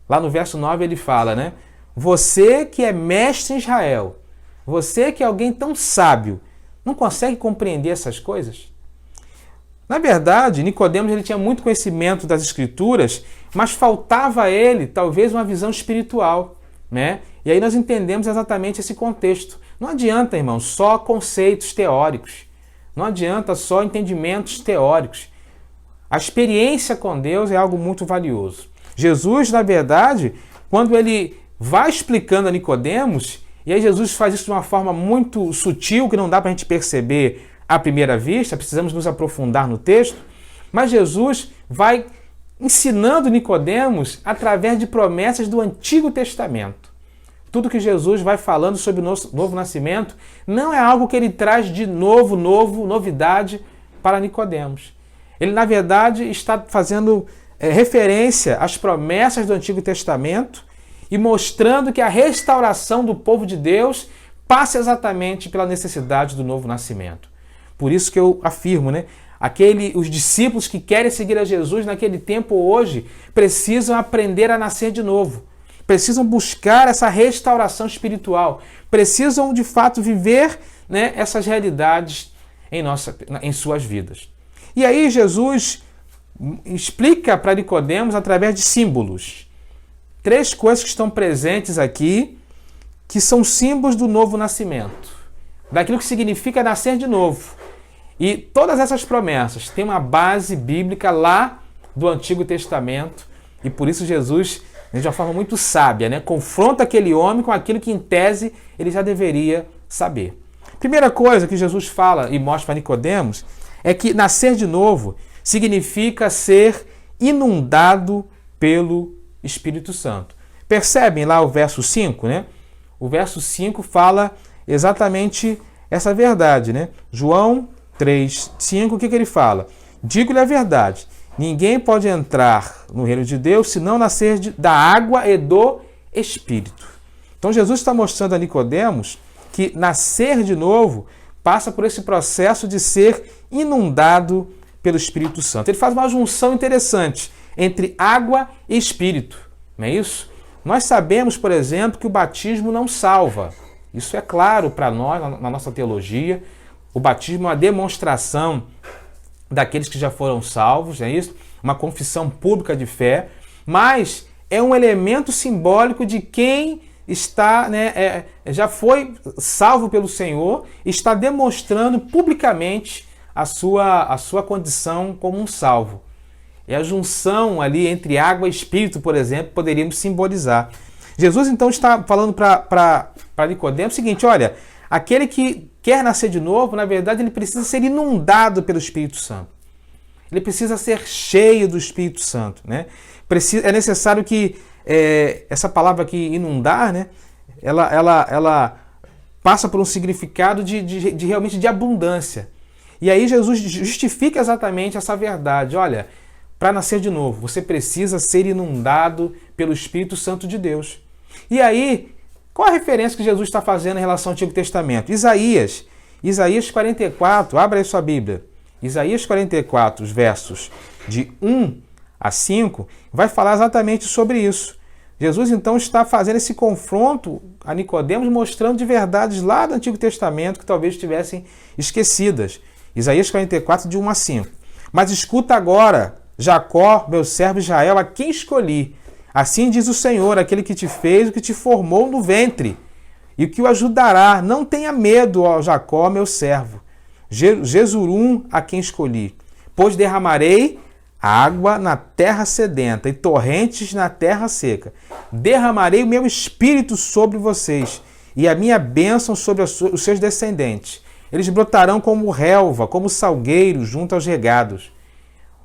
Lá no verso 9 ele fala, né? Você que é mestre em Israel, você que é alguém tão sábio, não consegue compreender essas coisas? Na verdade, Nicodemos ele tinha muito conhecimento das Escrituras, mas faltava a ele talvez uma visão espiritual, né? E aí nós entendemos exatamente esse contexto. Não adianta, irmão, só conceitos teóricos. Não adianta só entendimentos teóricos. A experiência com Deus é algo muito valioso. Jesus, na verdade, quando ele vai explicando a Nicodemos, e aí Jesus faz isso de uma forma muito sutil, que não dá para a gente perceber à primeira vista, precisamos nos aprofundar no texto, mas Jesus vai ensinando Nicodemos através de promessas do Antigo Testamento. Tudo que Jesus vai falando sobre o novo nascimento não é algo que ele traz de novidade para Nicodemos. Ele, na verdade, está fazendo referência às promessas do Antigo Testamento e mostrando que a restauração do povo de Deus passa exatamente pela necessidade do novo nascimento. Por isso que eu afirmo, né? Os discípulos que querem seguir a Jesus naquele tempo hoje precisam aprender a nascer de novo. Precisam buscar essa restauração espiritual. Precisam, de fato, viver, né, essas realidades em suas vidas. E aí Jesus explica para Nicodemos através de símbolos. 3 coisas que estão presentes aqui, que são símbolos do novo nascimento. Daquilo que significa nascer de novo. E todas essas promessas têm uma base bíblica lá do Antigo Testamento. E por isso Jesus, de uma forma muito sábia, né, confronta aquele homem com aquilo que, em tese, ele já deveria saber. Primeira coisa que Jesus fala e mostra para Nicodemos é que nascer de novo significa ser inundado pelo Espírito Santo. Percebem lá o verso 5, né? O verso 5 fala exatamente essa verdade, né? João 3:5, o que ele fala? Digo-lhe a verdade, ninguém pode entrar no reino de Deus se não nascer da água e do Espírito. Então Jesus está mostrando a Nicodemos que nascer de novo passa por esse processo de ser inundado pelo Espírito Santo. Ele faz uma junção interessante entre água e Espírito, não é isso? Nós sabemos, por exemplo, que o batismo não salva. Isso é claro para nós, na nossa teologia. O batismo é uma demonstração daqueles que já foram salvos, é isso? Uma confissão pública de fé, mas é um elemento simbólico de quem está, né, já foi salvo pelo Senhor e está demonstrando publicamente a sua condição como um salvo. É a junção ali entre água e Espírito, por exemplo, poderíamos simbolizar. Jesus então está falando para Nicodemos o seguinte: olha, aquele que quer nascer de novo, na verdade, ele precisa ser inundado pelo Espírito Santo. Ele precisa ser cheio do Espírito Santo, né? É necessário que essa palavra aqui, inundar, né? Ela passa por um significado de realmente de abundância. E aí Jesus justifica exatamente essa verdade. Olha, para nascer de novo, você precisa ser inundado pelo Espírito Santo de Deus. E aí, qual a referência que Jesus está fazendo em relação ao Antigo Testamento? Isaías 44, abra aí sua Bíblia. Isaías 44, os versos de 1 a 5, vai falar exatamente sobre isso. Jesus então está fazendo esse confronto a Nicodemos, mostrando de verdades lá do Antigo Testamento que talvez estivessem esquecidas. Isaías 44, de 1 a 5. Mas escuta agora, Jacó, meu servo Israel, a quem escolhi. Assim diz o Senhor, aquele que te fez, o que te formou no ventre, e o que o ajudará. Não tenha medo, ó Jacó, meu servo. Jesurum, a quem escolhi. Pois derramarei água na terra sedenta e torrentes na terra seca. Derramarei o meu espírito sobre vocês e a minha bênção sobre os seus descendentes. Eles brotarão como relva, como salgueiro junto aos regados.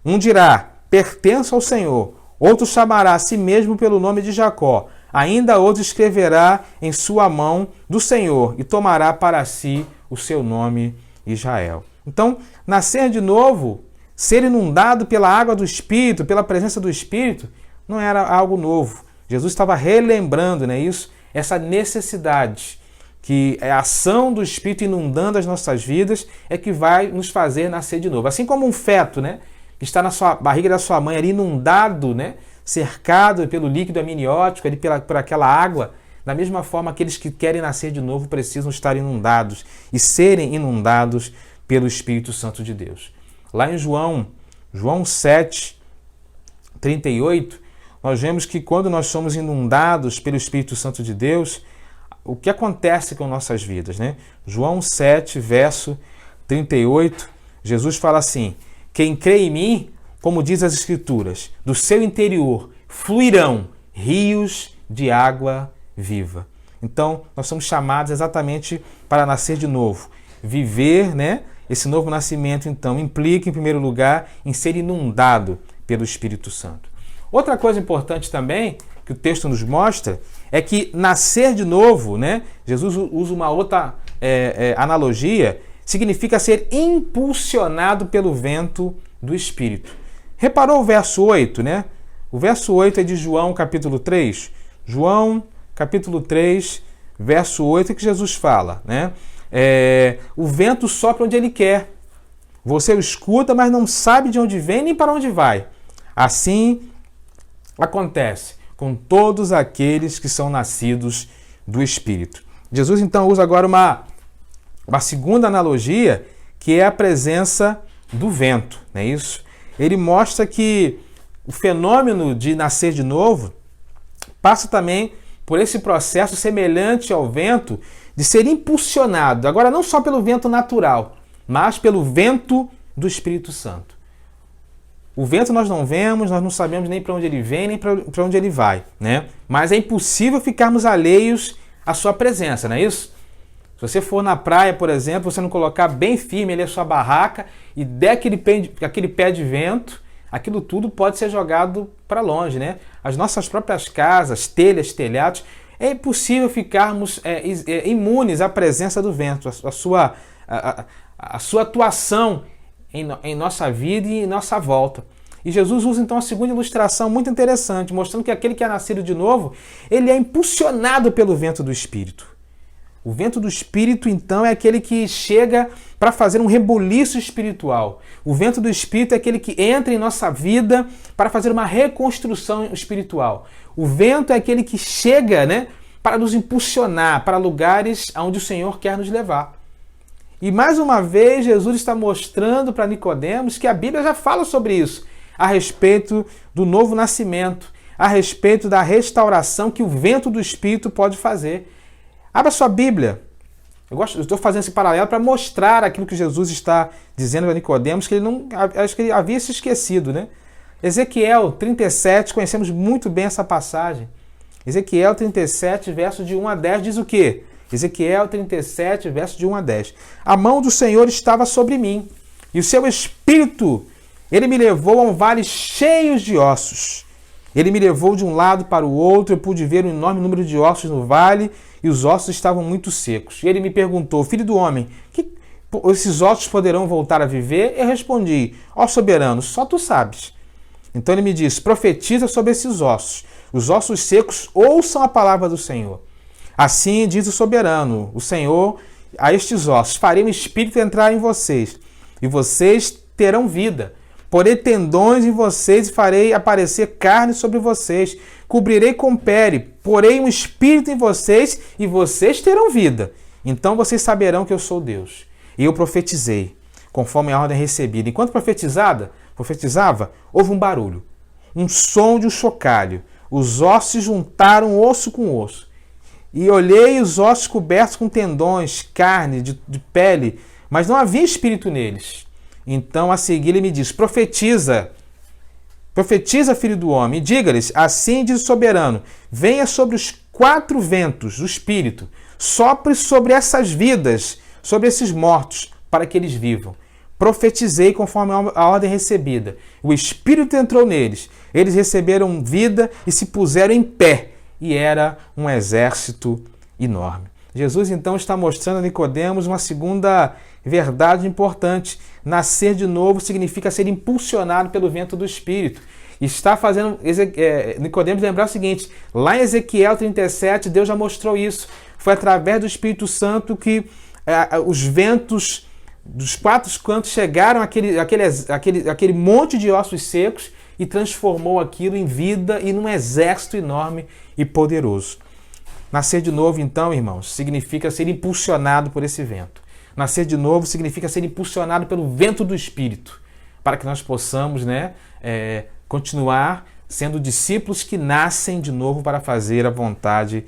Um dirá, pertenço ao Senhor. Outro chamará a si mesmo pelo nome de Jacó. Ainda outro escreverá em sua mão do Senhor e tomará para si o seu nome Israel. Então, nascer de novo, ser inundado pela água do Espírito, pela presença do Espírito, não era algo novo. Jesus estava relembrando, né, isso, essa necessidade, que a ação do Espírito inundando as nossas vidas é que vai nos fazer nascer de novo. Assim como um feto, né, que está na barriga da sua mãe ali inundado, né, cercado pelo líquido amniótico, ali por aquela água, da mesma forma aqueles que querem nascer de novo precisam estar inundados e serem inundados pelo Espírito Santo de Deus. Lá em João 7, 38, nós vemos que quando nós somos inundados pelo Espírito Santo de Deus, o que acontece com nossas vidas, né? João 7, verso 38, Jesus fala assim: quem crê em mim, como diz as Escrituras, do seu interior fluirão rios de água viva. Então, nós somos chamados exatamente para nascer de novo. Viver, né? Esse novo nascimento, então, implica, em primeiro lugar, em ser inundado pelo Espírito Santo. Outra coisa importante também, que o texto nos mostra, é que nascer de novo, né? Jesus usa uma outra analogia, significa ser impulsionado pelo vento do Espírito. Reparou o verso 8, né? O verso 8 é de João, capítulo 3. João, capítulo 3, verso 8, é que Jesus fala, né? O vento sopra onde ele quer. Você o escuta, mas não sabe de onde vem nem para onde vai. Assim acontece com todos aqueles que são nascidos do Espírito. Jesus então usa agora uma segunda analogia, que é a presença do vento, não é isso? Ele mostra que o fenômeno de nascer de novo passa também por esse processo semelhante ao vento de ser impulsionado, agora não só pelo vento natural, mas pelo vento do Espírito Santo. O vento nós não vemos, nós não sabemos nem para onde ele vem, nem para onde ele vai, né? Mas é impossível ficarmos alheios à sua presença, não é isso? Se você for na praia, por exemplo, você não colocar bem firme ali a sua barraca e der aquele pé de vento, aquilo tudo pode ser jogado para longe, né? As nossas próprias casas, telhas, telhados, é impossível ficarmos imunes à presença do vento, a sua atuação em nossa vida e em nossa volta. E Jesus usa então a segunda ilustração muito interessante, mostrando que aquele que é nascido de novo, ele é impulsionado pelo vento do Espírito. O vento do Espírito, então, é aquele que chega para fazer um rebuliço espiritual. O vento do Espírito é aquele que entra em nossa vida para fazer uma reconstrução espiritual. O vento é aquele que chega, né, para nos impulsionar para lugares onde o Senhor quer nos levar. E mais uma vez, Jesus está mostrando para Nicodemos que a Bíblia já fala sobre isso, a respeito do novo nascimento, a respeito da restauração que o vento do Espírito pode fazer. Abra sua Bíblia. Eu estou fazendo esse paralelo para mostrar aquilo que Jesus está dizendo a Nicodemos, que acho que ele havia se esquecido, né? Ezequiel 37, conhecemos muito bem essa passagem. Ezequiel 37, verso de 1 a 10, diz o quê? Ezequiel 37, verso de 1 a 10. A mão do Senhor estava sobre mim, e o seu Espírito, ele me levou a um vale cheio de ossos. Ele me levou de um lado para o outro, eu pude ver um enorme número de ossos no vale, e os ossos estavam muito secos. E ele me perguntou, filho do homem, que esses ossos poderão voltar a viver? Eu respondi, ó soberano, só tu sabes. Então ele me disse, profetiza sobre esses ossos. Os ossos secos ouçam a palavra do Senhor. Assim diz o soberano, o Senhor, a estes ossos, farei um espírito entrar em vocês, e vocês terão vida. Porei tendões em vocês e farei aparecer carne sobre vocês. Cobrirei com pele, porei um espírito em vocês e vocês terão vida. Então vocês saberão que eu sou Deus. E eu profetizei, conforme a ordem recebida. Enquanto profetizava, houve um barulho, um som de um chocalho. Os ossos se juntaram osso com osso. E olhei os ossos cobertos com tendões, carne, de pele, mas não havia espírito neles. Então, a seguir, ele me diz, profetiza, filho do homem, e diga-lhes, assim diz o soberano, venha sobre os 4 ventos do Espírito, sopre sobre essas vidas, sobre esses mortos, para que eles vivam. Profetizei conforme a ordem recebida. O Espírito entrou neles, eles receberam vida e se puseram em pé, e era um exército enorme. Jesus, então, está mostrando a Nicodemos uma segunda verdade importante. Nascer de novo significa ser impulsionado pelo vento do Espírito. Está fazendo Nicodemos lembrar o seguinte, lá em Ezequiel 37, Deus já mostrou isso. Foi através do Espírito Santo que os ventos dos 4 cantos chegaram àquele monte de ossos secos e transformou aquilo em vida e num exército enorme e poderoso. Nascer de novo, então, irmãos, significa ser impulsionado por esse vento. Nascer de novo significa ser impulsionado pelo vento do Espírito, para que nós possamos, continuar sendo discípulos que nascem de novo para fazer a vontade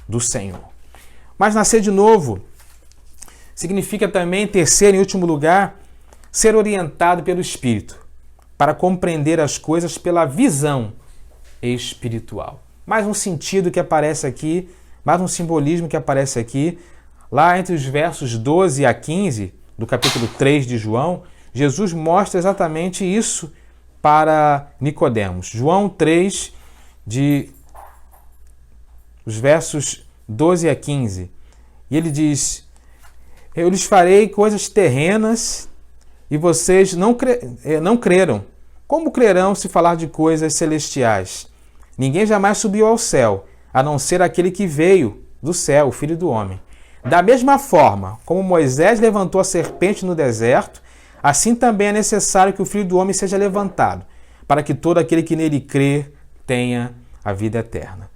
do Senhor. Mas nascer de novo significa também, em terceiro e último lugar, ser orientado pelo Espírito, para compreender as coisas pela visão espiritual. Mais um sentido que aparece aqui, mais um simbolismo que aparece aqui. Lá entre os versos 12 a 15 do capítulo 3 de João, Jesus mostra exatamente isso para Nicodemos. João 3, os versos 12 a 15. E ele diz, eu lhes farei coisas terrenas e vocês não creram. Como crerão se falar de coisas celestiais? Ninguém jamais subiu ao céu, a não ser aquele que veio do céu, o Filho do Homem. Da mesma forma como Moisés levantou a serpente no deserto, assim também é necessário que o Filho do Homem seja levantado, para que todo aquele que nele crê tenha a vida eterna.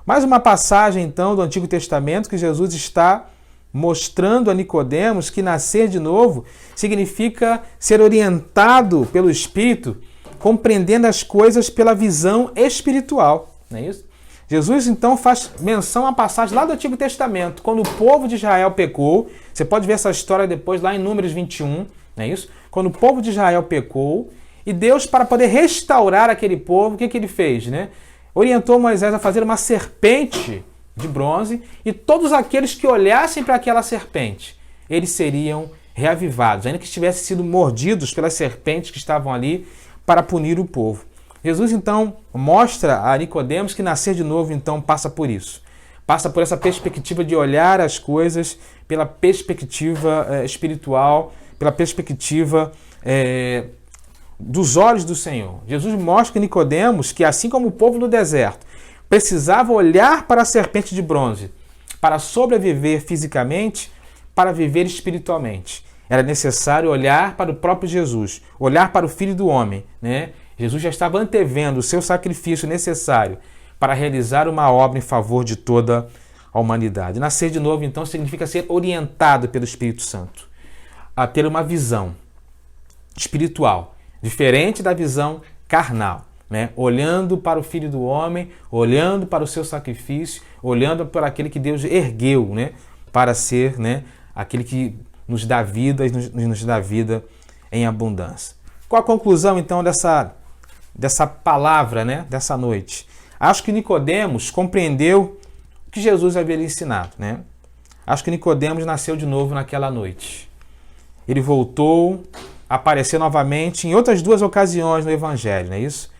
Mais uma passagem, então, do Antigo Testamento que Jesus está mostrando a Nicodemos que nascer de novo significa ser orientado pelo Espírito, compreendendo as coisas pela visão espiritual. Não é isso? Jesus, então, faz menção à passagem lá do Antigo Testamento, quando o povo de Israel pecou. Você pode ver essa história depois lá em Números 21, não é isso? Quando o povo de Israel pecou, e Deus, para poder restaurar aquele povo, o que ele fez, né? Orientou Moisés a fazer uma serpente de bronze, e todos aqueles que olhassem para aquela serpente, eles seriam reavivados, ainda que tivessem sido mordidos pelas serpentes que estavam ali para punir o povo. Jesus, então, mostra a Nicodemos que nascer de novo, então, passa por isso. Passa por essa perspectiva de olhar as coisas pela perspectiva espiritual, pela perspectiva dos olhos do Senhor. Jesus mostra que Nicodemos, que assim como o povo no deserto, precisava olhar para a serpente de bronze para sobreviver fisicamente, para viver espiritualmente. Era necessário olhar para o próprio Jesus, olhar para o Filho do Homem, né? Jesus já estava antevendo o seu sacrifício necessário para realizar uma obra em favor de toda a humanidade. Nascer de novo, então, significa ser orientado pelo Espírito Santo, a ter uma visão espiritual, diferente da visão carnal, né? Olhando para o Filho do Homem, olhando para o seu sacrifício, olhando para aquele que Deus ergueu, né? Para ser, né? Aquele que nos dá vida e nos dá vida em abundância. Qual a conclusão, então, dessa palavra, né? Dessa noite? Acho que Nicodemos compreendeu o que Jesus havia lhe ensinado, né? Acho que Nicodemos nasceu de novo naquela noite. Ele voltou a aparecer novamente em outras duas ocasiões no Evangelho, não é isso?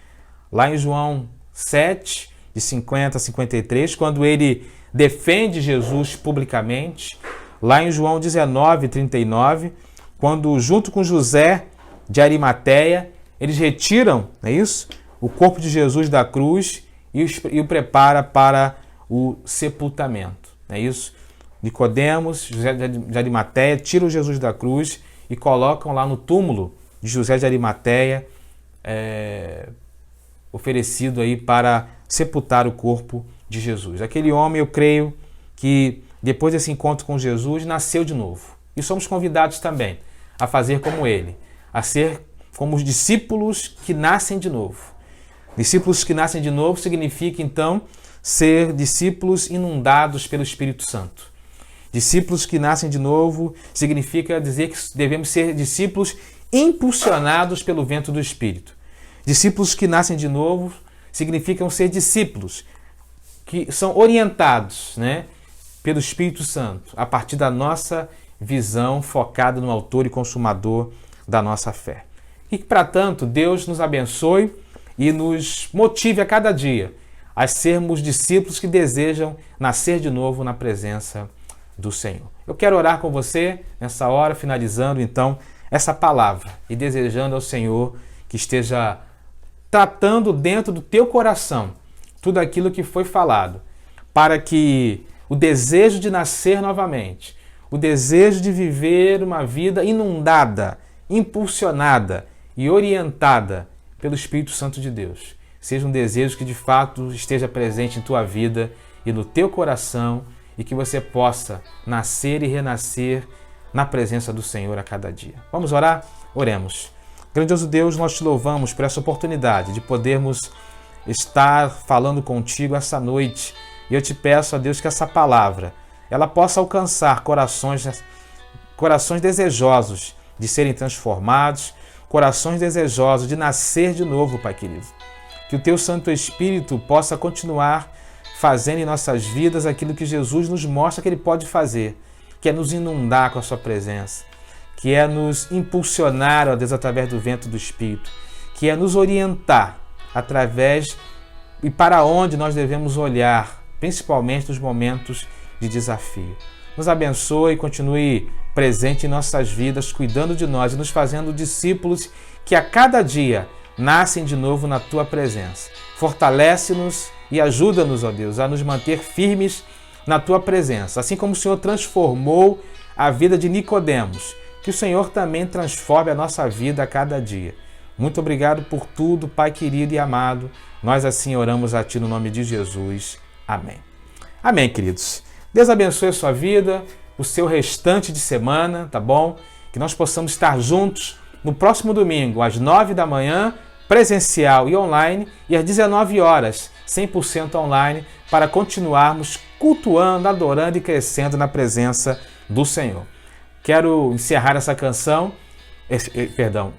Lá em João 7, de 50 a 53, quando ele defende Jesus publicamente. Lá em João 19, 39, quando junto com José de Arimateia, eles retiram, não é isso? O corpo de Jesus da cruz e o prepara para o sepultamento, não é isso? Nicodemos, José de Arimateia, tiram Jesus da cruz e colocam lá no túmulo de José de Arimateia, oferecido aí para sepultar o corpo de Jesus. Aquele homem, eu creio que depois desse encontro com Jesus, nasceu de novo. E somos convidados também a fazer como ele, a ser como os discípulos que nascem de novo. Discípulos que nascem de novo significa, então, ser discípulos inundados pelo Espírito Santo. Discípulos que nascem de novo significa dizer que devemos ser discípulos impulsionados pelo vento do Espírito. Discípulos que nascem de novo significam ser discípulos que são orientados, né, pelo Espírito Santo, a partir da nossa visão focada no autor e consumador da nossa fé. E que, para tanto, Deus nos abençoe e nos motive a cada dia a sermos discípulos que desejam nascer de novo na presença do Senhor. Eu quero orar com você nessa hora, finalizando então essa palavra e desejando ao Senhor que esteja tratando dentro do teu coração tudo aquilo que foi falado, para que o desejo de nascer novamente, o desejo de viver uma vida inundada, impulsionada e orientada pelo Espírito Santo de Deus, seja um desejo que de fato esteja presente em tua vida e no teu coração, e que você possa nascer e renascer na presença do Senhor a cada dia. Vamos orar? Oremos. Grandioso Deus, nós te louvamos por essa oportunidade de podermos estar falando contigo essa noite. E eu te peço, a Deus, que essa palavra ela possa alcançar corações desejosos de serem transformados, corações desejosos de nascer de novo, Pai querido. Que o teu Santo Espírito possa continuar fazendo em nossas vidas aquilo que Jesus nos mostra que ele pode fazer, que é nos inundar com a sua presença, que é nos impulsionar, ó Deus, através do vento do Espírito, que é nos orientar através e para onde nós devemos olhar, principalmente nos momentos de desafio. nos abençoe, continue presente em nossas vidas, cuidando de nós e nos fazendo discípulos que a cada dia nascem de novo na Tua presença. Fortalece-nos e ajuda-nos, ó Deus, a nos manter firmes na Tua presença. Assim como o Senhor transformou a vida de Nicodemos, que o Senhor também transforme a nossa vida a cada dia. Muito obrigado por tudo, Pai querido e amado. Nós assim oramos a Ti no nome de Jesus. Amém. Amém, queridos. Deus abençoe a sua vida, o seu restante de semana, tá bom? Que nós possamos estar juntos no próximo domingo, às 9 da manhã, presencial e online, e às 19 horas, 100% online, para continuarmos cultuando, adorando e crescendo na presença do Senhor. Quero encerrar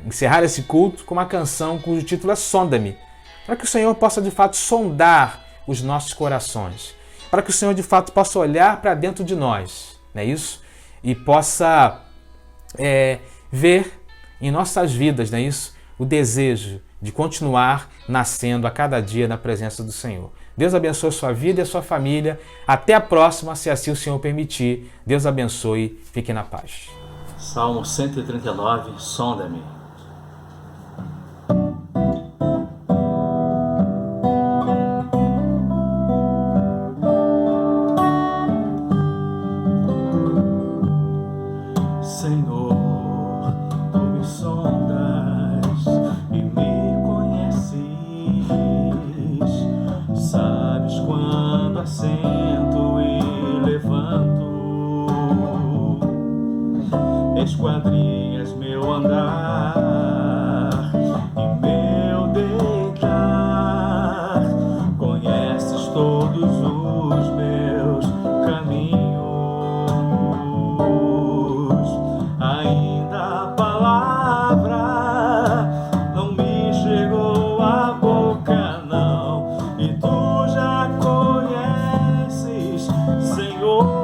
encerrar esse culto com uma canção cujo título é Sonda-me, para que o Senhor possa de fato sondar os nossos corações, para que o Senhor de fato possa olhar para dentro de nós, não é isso? E possa ver em nossas vidas, não é isso? O desejo de continuar nascendo a cada dia na presença do Senhor. Deus abençoe a sua vida e a sua família. Até a próxima, se assim o Senhor permitir. Deus abençoe. Fique na paz. Salmo 139, sonda-me. Senhor, Tu me sondas e me conheces, sabes quando assento e levanto, esquadrinhas meu andar e meu deitar, conheces todos os meus caminhos. Ainda a palavra não me chegou à boca, não, e Tu já conheces, Senhor.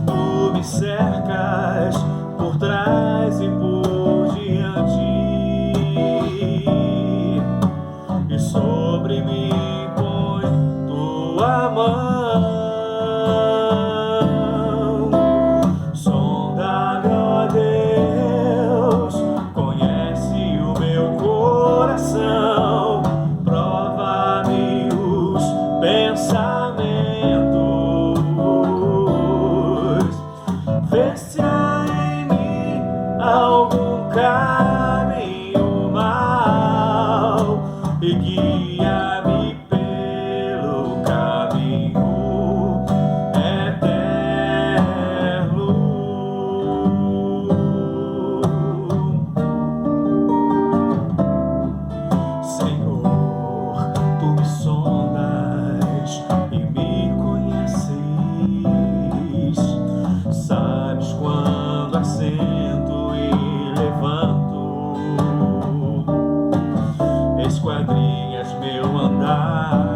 Tu me cercas por trás e por diante, e sobre mim põe Tua mão. Sonda-me, ó Deus, conhece o meu coração, prova-me os pensamentos, vê se há em mim algum caminho mau e guia-me pelo caminho eterno. Senhor, Tu me sondas e me conheces, sabes quando assento e levanto, esquadrinhas meu andar